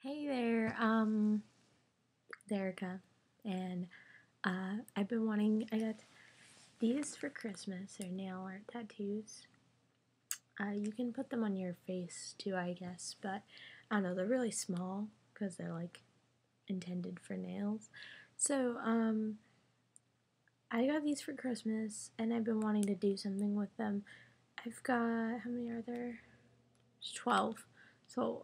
Hey there, it's Erica, and I've been wanting. I got these for Christmas. They're nail art tattoos. You can put them on your face too, I guess, but I don't know. They're really small because they're like intended for nails. So I got these for Christmas, and I've been wanting to do something with them. I've got how many are there? There's 12. So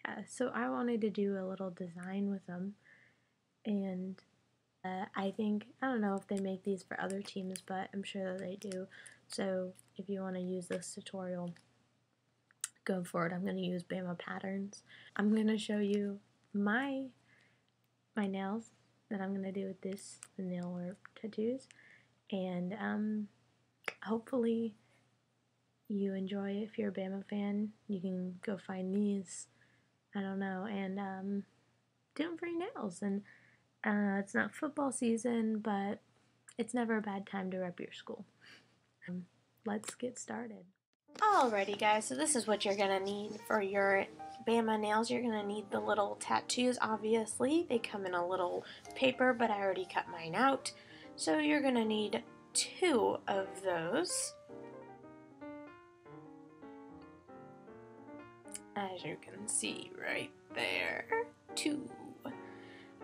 yeah. So I wanted to do a little design with them. And I think, I don't know if they make these for other teams, but I'm sure that they do. So if you want to use this tutorial, go for it. I'm going to use Bama patterns. I'm going to show you my nails that I'm going to do with the nail art tattoos. And hopefully you enjoy it. If you're a Bama fan, you can go find these. I don't know. And do them for your nails. And it's not football season, but it's never a bad time to rep your school. Let's get started. Alrighty guys, so this is what you're going to need for your Bama nails. You're going to need the little tattoos, obviously. They come in a little paper, but I already cut mine out. So you're going to need 2 of those. As you can see right there, 2.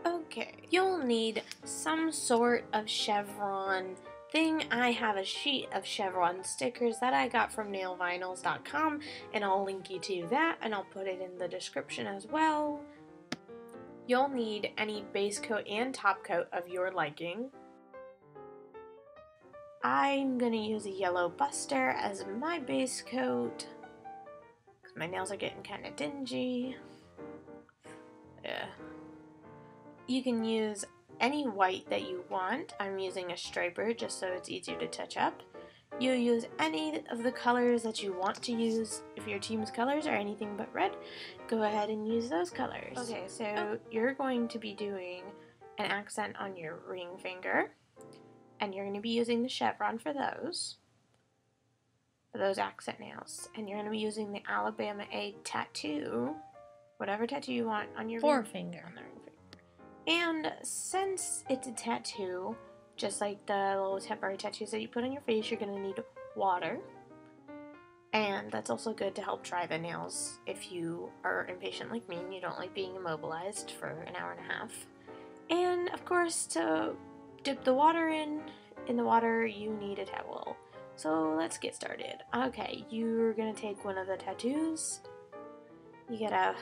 Okay, you'll need some sort of chevron thing. I have a sheet of chevron stickers that I got from nailvinyls.com, and I'll link you to that, and I'll put it in the description as well. You'll need any base coat and top coat of your liking. I'm going to use a yellow buster as my base coat, because my nails are getting kind of dingy. Yeah. You can use any white that you want. I'm using a striper just so it's easier to touch up. You use any of the colors that you want to use. If your team's colors are anything but red, go ahead and use those colors. Okay, so you're going to be doing an accent on your ring finger, and you're going to be using the chevron for those accent nails. And you're going to be using the Alabama A tattoo, whatever tattoo you want on your forefinger. And since it's a tattoo, just like the little temporary tattoos that you put on your face, you're going to need water. And that's also good to help dry the nails if you are impatient like me and you don't like being immobilized for an hour and a half. And of course, to dip the water in the water, you need a towel. So let's get started. Okay, you're going to take one of the tattoos. You gotta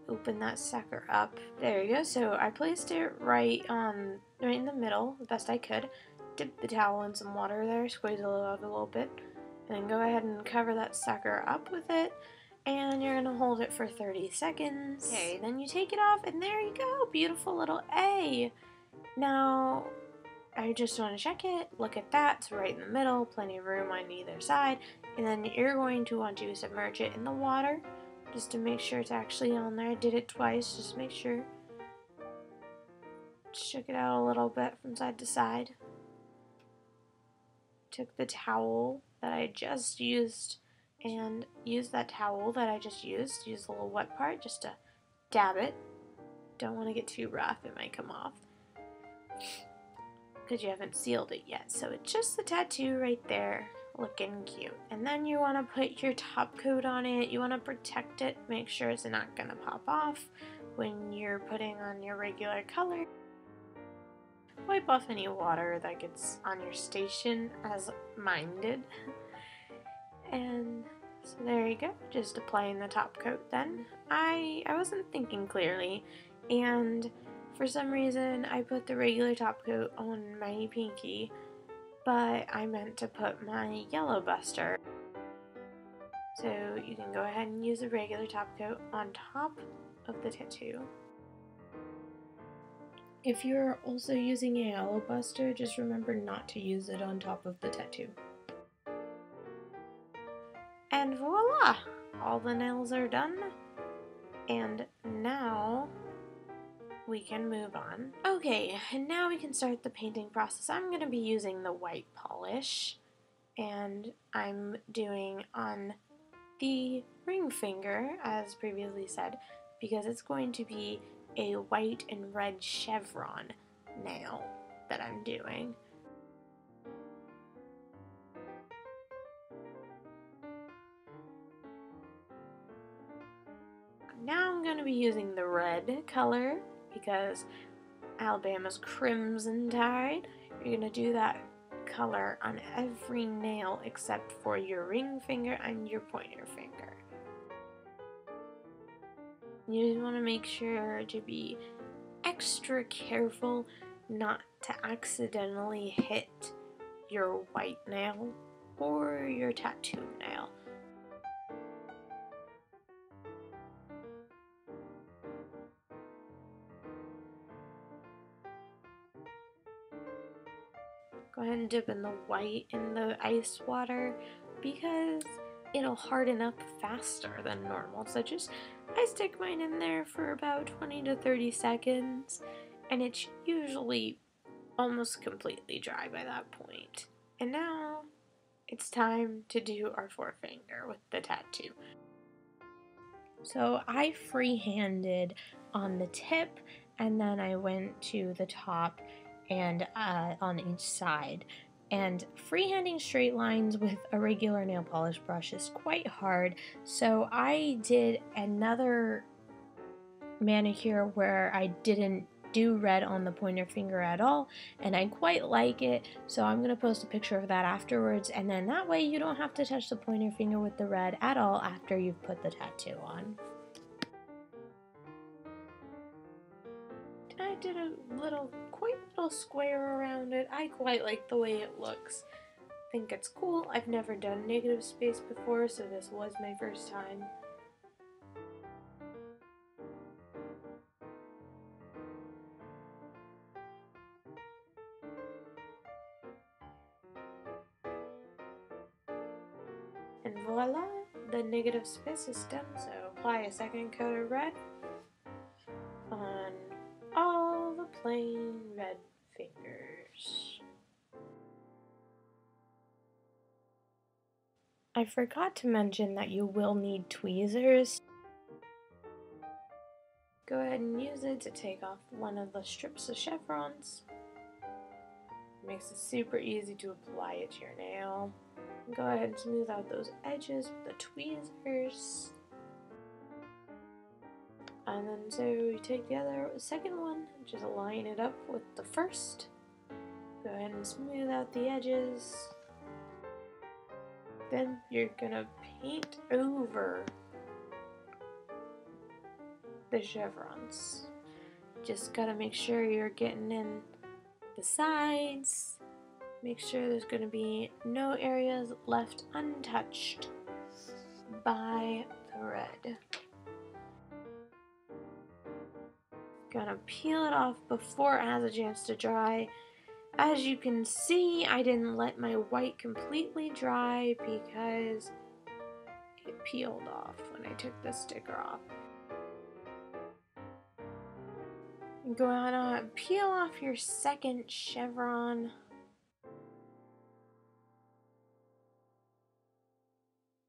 open that sucker up. There you go. So I placed it right in the middle, the best I could. Dip the towel in some water there, squeeze it out a little bit, and then go ahead and cover that sucker up with it. And you're gonna hold it for 30 seconds. Okay, then you take it off, and there you go. Beautiful little A. Now, I just want to check it. Look at that. It's right in the middle. Plenty of room on either side. And then you're going to want to submerge it in the water, just to make sure it's actually on there. I did it twice, just make sure. Shook it out a little bit from side to side. Took the towel that I just used and used that towel that I just used. Use the little wet part just to dab it. Don't want to get too rough, it might come off, because you haven't sealed it yet. So it's just the tattoo right there, looking cute. And then you want to put your top coat on it. You want to protect it, make sure it's not going to pop off when you're putting on your regular color. Wipe off any water that gets on your station as mine did. And so there you go, just applying the top coat then. I wasn't thinking clearly, and for some reason I put the regular top coat on my pinky, but I meant to put my yellow buster. So you can go ahead and use a regular top coat on top of the tattoo. If you're also using a yellow buster, just remember not to use it on top of the tattoo. And voila! All the nails are done. And now we can move on. Okay, and now we can start the painting process. I'm going to be using the white polish, and I'm doing on the ring finger, as previously said, because it's going to be a white and red chevron nail that I'm doing. Now I'm going to be using the red color because Alabama's Crimson Tide. You're going to do that color on every nail except for your ring finger and your pointer finger. You just want to make sure to be extra careful not to accidentally hit your white nail or your tattoo nail. Go ahead and dip in the white in the ice water because it'll harden up faster than normal. So I stick mine in there for about 20 to 30 seconds and it's usually almost completely dry by that point. And now it's time to do our forefinger with the tattoo. So I free-handed on the tip and then I went to the top and on each side. And freehanding straight lines with a regular nail polish brush is quite hard, so I did another manicure where I didn't do red on the pointer finger at all, and I quite like it, so I'm going to post a picture of that afterwards, and then that way you don't have to touch the pointer finger with the red at all after you've put the tattoo on. I did a quite little square around it. I quite like the way it looks. I think it's cool. I've never done negative space before, so this was my first time. And voila, the negative space is done, so apply a second coat of red on all the plain red fingers. I forgot to mention that you will need tweezers. Go ahead and use it to take off one of the strips of chevrons. It makes it super easy to apply it to your nail. Go ahead and smooth out those edges with the tweezers. And then so you take the second one, just line it up with the first. Go ahead and smooth out the edges. Then you're gonna paint over the chevrons. Just gotta make sure you're getting in the sides. Make sure there's gonna be no areas left untouched by the red. Gonna peel it off before it has a chance to dry. As you can see, I didn't let my white completely dry because it peeled off when I took the sticker off. Go ahead and peel off your second chevron.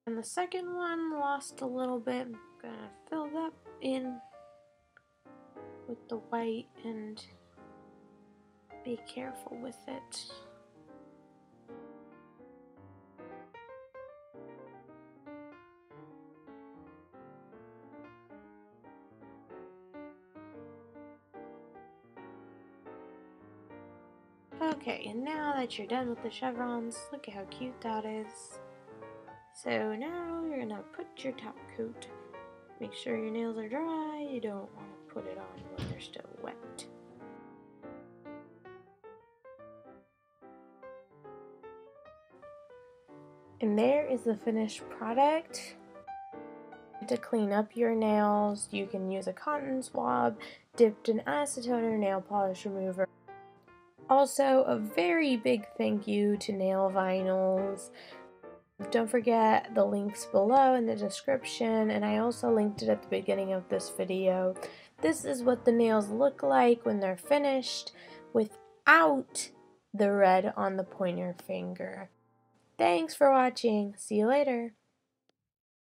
And the second one lost a little bit. I'm gonna fill that in with the white and be careful with it. Okay, and now that you're done with the chevrons, look at how cute that is. So now you're gonna put your top coat. Make sure your nails are dry. You don't want to put it on when they're still wet. And there is the finished product. To clean up your nails, you can use a cotton swab dipped in acetone or nail polish remover. Also, a very big thank you to Nail Vinyls. Don't forget the links below in the description, and I also linked it at the beginning of this video. This is what the nails look like when they're finished without the red on the pointer finger. Thanks for watching. See you later.